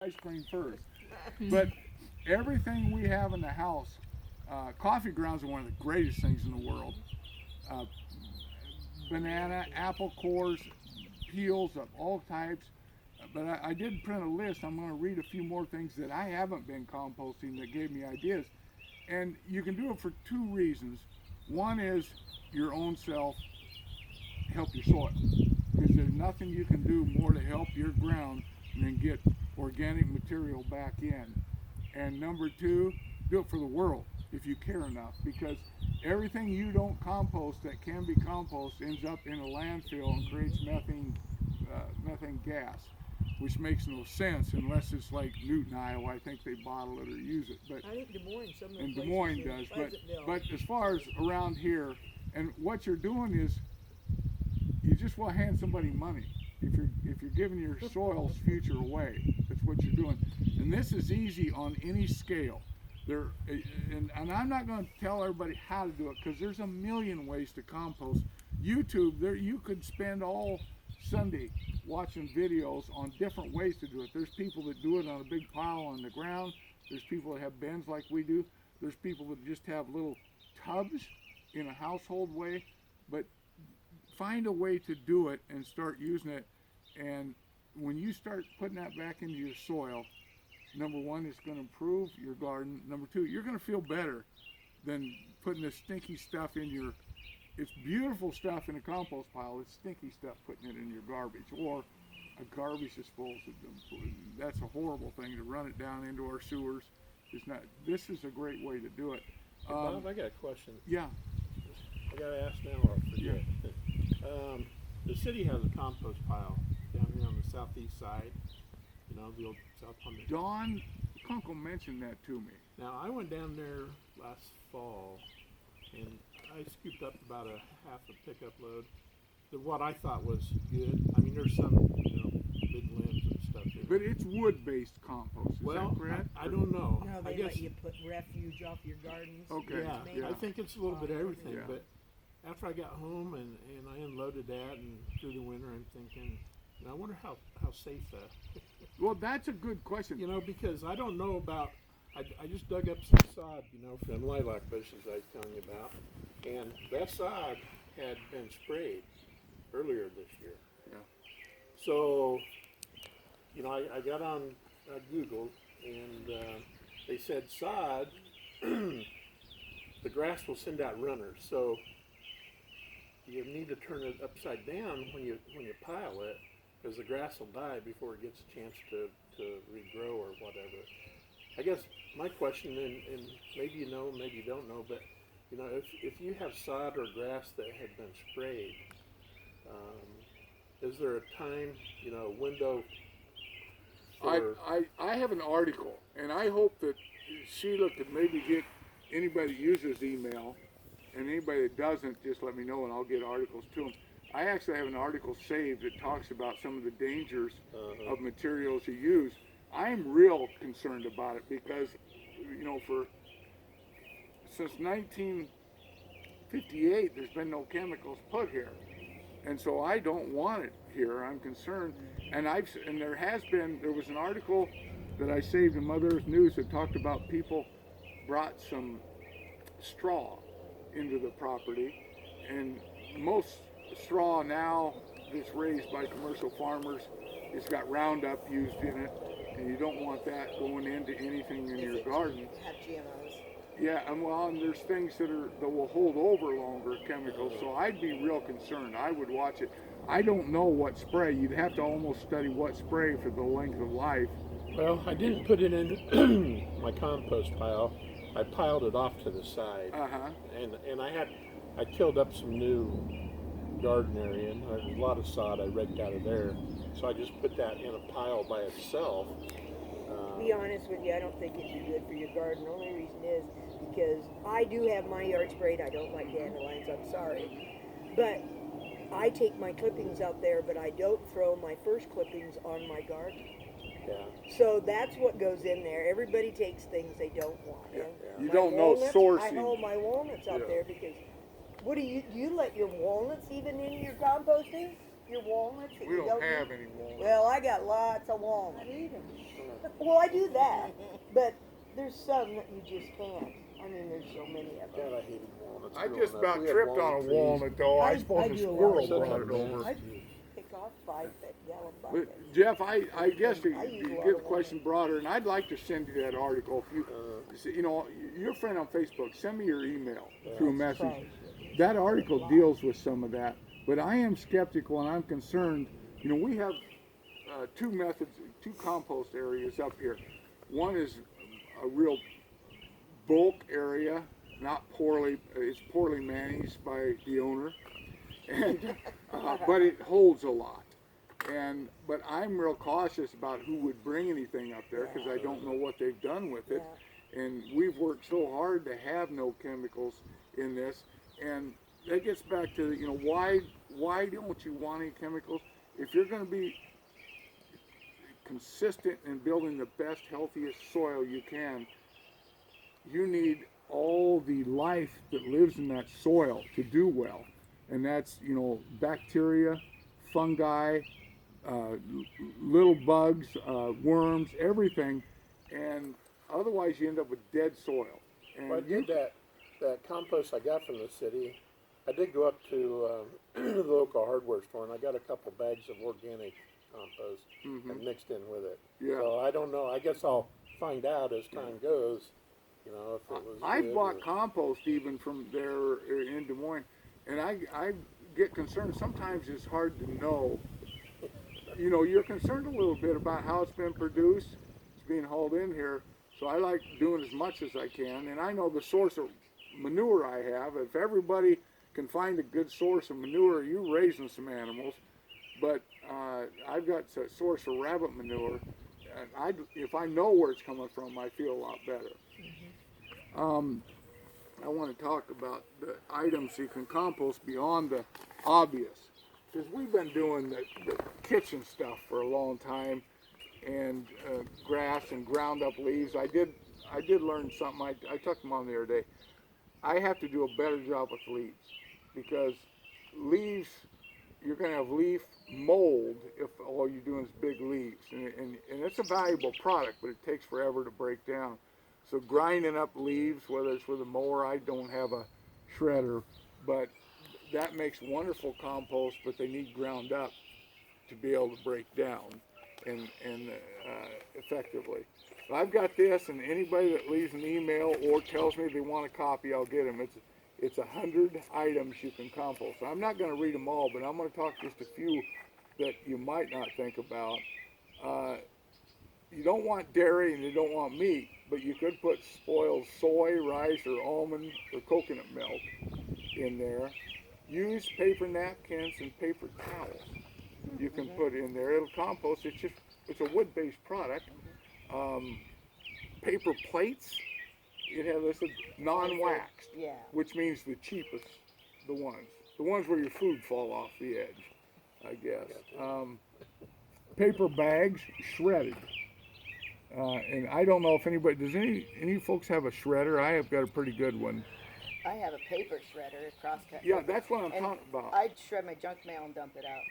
ice cream first. But everything we have in the house, coffee grounds are one of the greatest things in the world. Uh, Banana, apple cores, peels of all types. But I did print a list. I'm going to read a few more things that I haven't been composting that gave me ideas. And you can do it for two reasons. One is your own self, help your soil. Because there's nothing you can do more to help your ground than get organic material back in. And number two, do it for the world if you care enough. Because everything you don't compost that can be compost ends up in a landfill and creates methane gas, which makes no sense unless it's like Newton, Iowa. I think they bottle it or use it. But I think Des Moines, some of the and Des places Moines in does. Pleasantville. But as far as around here, and what you're doing is you just want to hand somebody money. If you're giving your soil's future away, that's what you're doing. And this is easy on any scale. And I'm not going to tell everybody how to do it because there's a million ways to compost. YouTube, you could spend all Sunday watching videos on different ways to do it. There's people that do it on a big pile on the ground. There's people that have bins like we do. There's people that just have little tubs in a household way. But find a way to do it and start using it. And when you start putting that back into your soil, number one, it's going to improve your garden. Number two, you're going to feel better than putting this stinky stuff in your, it's beautiful stuff in a compost pile. It's stinky stuff putting it in your garbage or a garbage disposal. That's a horrible thing to run it down into our sewers. It's not, this is a great way to do it. Bob, I got a question. Yeah. I got to ask now or I forget. The city has a compost pile down here on the southeast side, the old South Palm. Don Kunkel mentioned that to me. Now, I went down there last fall, and I scooped up about a half a pickup load of what I thought was good. I mean, there's some, big limbs and stuff in But it. it's wood-based compost, is Well, that correct? I don't know. No, I they let guess, you put refuge off your gardens. Okay. yeah, I think it's a little bit of everything, Yeah. but after I got home and I unloaded that and through the winter, I'm thinking, I wonder how safe that. Well, that's a good question. Because I don't know about, I just dug up some sod, from lilac bushes I was telling you about, and that sod had been sprayed earlier this year. Yeah. So, I got on Google, and they said sod, the grass will send out runners, so you need to turn it upside down when you pile it, because the grass will die before it gets a chance to regrow or whatever. I guess my question, and maybe you know, maybe you don't know, but if you have sod or grass that had been sprayed, is there a time, window for... I have an article, and I hope that Sheila could maybe get anybody that uses email, and anybody that doesn't, just let me know and I'll get articles to them. I actually have an article saved that talks about some of the dangers of materials you use. I'm real concerned about it because, since 1958, there's been no chemicals put here. And so I don't want it here. I'm concerned. And there was an article that I saved in Mother Earth News that talked about people brought some straw into the property, and most straw now that's raised by commercial farmers, it's got Roundup used in it, and you don't want that going into anything in your garden. Have GMOs. Yeah, and there's things that will hold over longer, chemicals. So I'd be real concerned. I would watch it. I don't know what spray. You'd have to almost study what spray for the length of life. Well, I didn't put it in my compost pile. I piled it off to the side, and I tilled up some new garden area, and there's a lot of sod I raked out of there. So I just put that in a pile by itself. To be honest with you, I don't think it'd be good for your garden. The only reason is because I do have my yard sprayed. I don't like dandelions, I'm sorry. But I take my clippings out there, but I don't throw my first clippings on my garden. Yeah. So that's what goes in there. Everybody takes things they don't want. Yeah. And You my don't know walnuts, sourcing. I hold my walnuts out Yeah. there because do you let your walnuts even in your composting? Your walnuts that We you don't eat? have any walnuts. Well, I got lots of walnuts. Eat 'em. Well, I do that, but there's some that you just can't. I mean, there's so many of God, them. I hated walnuts. I growing just up. about We had tripped on a walnut trees. walnut though. I I suppose a do a lot squirrel of Such a brought it over. nice I tree. pick off 5-gallon But buckets. Jeff, I guess to I use a lot get the of question broader, and I'd like to send you that article. If you know, your friend on Facebook, send me your email through a message. Try. That article deals with some of that, but I am skeptical and I'm concerned. You know, we have two methods, two compost areas up here. One is a real bulk area, it's poorly managed by the owner, and but it holds a lot. But I'm real cautious about who would bring anything up there because I don't know what they've done with it. And we've worked so hard to have no chemicals in this, and that gets back to, you know, why don't you want any chemicals? If you're going to be consistent in building the best, healthiest soil you can, you need all the life that lives in that soil to do well, and that's, you know, bacteria, fungi, little bugs, worms, everything, and otherwise you end up with dead soil. And Well, I did that compost I got from the city. I did go up to the local hardware store and I got a couple bags of organic compost and mixed in with it. Yeah. So I don't know. I guess I'll find out as time goes. You know, if it was. I good bought or- compost even from there in Des Moines, and I get concerned. Sometimes it's hard to know. You know, you're concerned a little bit about how it's been produced. It's being hauled in here, so I like doing as much as I can. And I know the source of manure I have. If everybody can find a good source of manure, you're raising some animals. But I've got a source of rabbit manure, and if I know where it's coming from, I feel a lot better. I want to talk about the items you can compost beyond the obvious, because we've been doing the kitchen stuff for a long time, and grass and ground up leaves. I did learn something. I took them on the other day. I have to do a better job with leaves, because leaves, you're going to have leaf mold if all you're doing is big leaves, and it's a valuable product, but it takes forever to break down. So grinding up leaves, whether it's with a mower, I don't have a shredder, but that makes wonderful compost, but they need ground up to be able to break down and effectively. I've got this, and anybody that leaves an email or tells me they want a copy, I'll get them. It's 100 items you can compost. I'm not going to read them all, but I'm going to talk just a few that you might not think about. You don't want dairy and you don't want meat, but you could put spoiled soy, rice, or almond or coconut milk in there. Use paper napkins and paper towels. You can put in there. It'll compost. It's a wood-based product. Paper plates. It has listed non-waxed, which means the cheapest, the ones where your food fall off the edge, I guess. Paper bags, shredded. And I don't know if anybody, does any folks have a shredder? I have got a pretty good one. I have a paper shredder, cross-cut. Yeah, that's what I'm And talking about. I'd shred my junk mail and dump it out.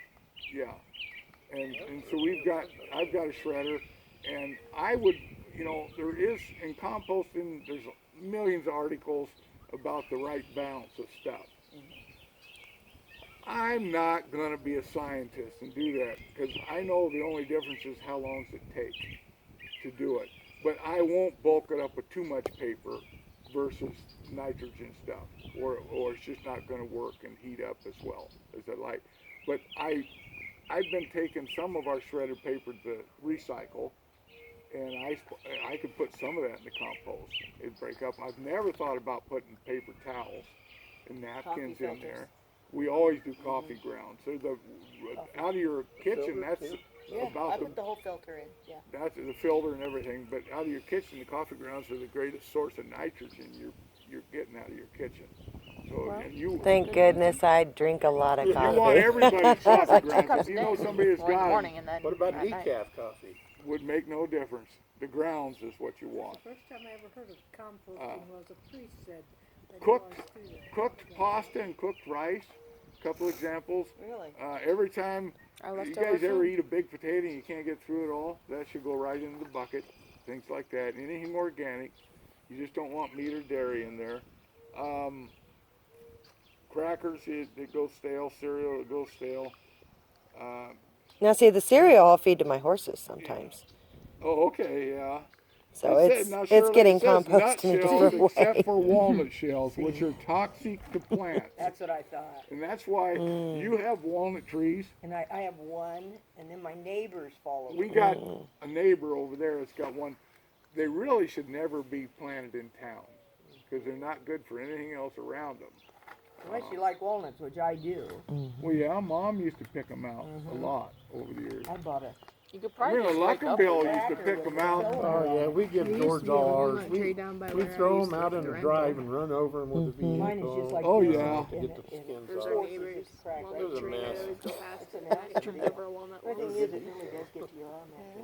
Yeah. And so I've got a shredder, and I would, you know, there is, in composting, there's millions of articles about the right balance of stuff. I'm not going to be a scientist and do that, because I know the only difference is how long does it take to do it. But I won't bulk it up with too much paper versus nitrogen stuff, or it's just not going to work and heat up as well as I like. But I've been taking some of our shredded paper to recycle, and I could put some of that in the compost. It'd break up. I've never thought about putting paper towels and napkins in there. We always do coffee grounds. So out of your kitchen, that's Yeah, about I put the whole filter in. Yeah. that's the filter and everything. But out of your kitchen, the coffee grounds are the greatest source of nitrogen you're getting out of your kitchen. So and you. Thank goodness I drink a lot of You want coffee. everybody's coffee Two grounds. cups If a you day. know somebody that's Well, in the got morning it, and then What about at night. decaf coffee? would make no difference. The grounds is what you want. The first time I ever heard of composting was a priest said that Cooked- he was through the Cooked pasta and cooked rice couple examples. Really? Every time Our you leftover guys ever food. eat a big potato and you can't get through it all, that should go right into the bucket. Things like that. Anything organic. You just don't want meat or dairy in there. Crackers, it goes stale. Cereal, it goes stale. Now, see, the cereal I'll feed to my horses sometimes. Oh, okay, yeah. So It it's said- now, it's Shirley, getting it says nut composted in a shells different except way. for walnut shells, which are toxic to plants. That's what I thought. And that's why you have walnut trees. And I have one, and then my neighbors follow We me. got a neighbor over there that's got one. They really should never be planted in town because they're not good for anything else around them. Unless you like walnuts, which I do. Well, yeah, Mom used to pick them out a lot over the years. I bought a You could I probably mean, just wake up Luckenbill with used to pick them out. Oh yeah, we give George all ours. We throw them out in the drive drive and run over them with a vehicle. Mine is just like Oh, this, yeah. and Get the it- skins There's off. our neighbors. crack It was a Walnut tree, mess. they always go past It's a it. nasty Tripped deal. over a walnut The thing once. is, it really does get you on that.